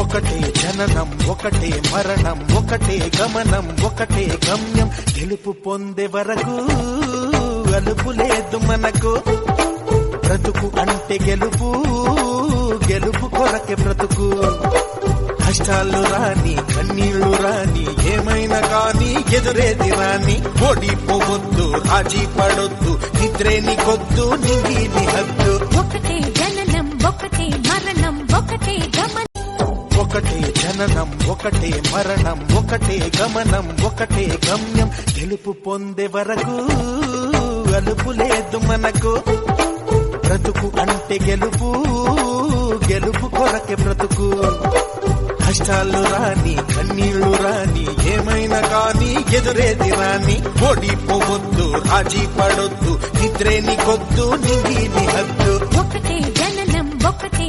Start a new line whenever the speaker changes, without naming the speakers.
ఒకటే జననం ఒకటే మరణం ఒకటే గమనం ఒకటే గమ్యం గెలుపు పొందే వరకు అలుపు లేదు మనకు బ్రతుకు అంటే గెలుపు గెలుపు కొరకే బ్రతుకు కష్టాలు రాని కన్నీళ్లు రాని ఏమైనా కాని ఎదురేది రాని ఓడిపోవద్దు రాజీ పడొద్దు నిద్రేని కొద్దు నింగిని హద్దు
ఒకటే జననం ఒకటే మరణం ఒకటే గమనం
ఒకటే జననం ఒకటే మరణం ఒకటే గమనం ఒకటే గమ్యం గెలుపు పొందే వరకు అలుపు లేదు మనకు బ్రతుకు అంటే గెలుపు గెలుపు కొరకే బ్రతుకు కష్టాలు రాని కన్నీళ్లు రాని ఏమైనా కాని ఎదురేది రాని ఓడిపోవద్దు రాజీ పడొద్దు నిద్రేని కొద్దు నింగిని హద్దు
ఒకటే జననం ఒకటే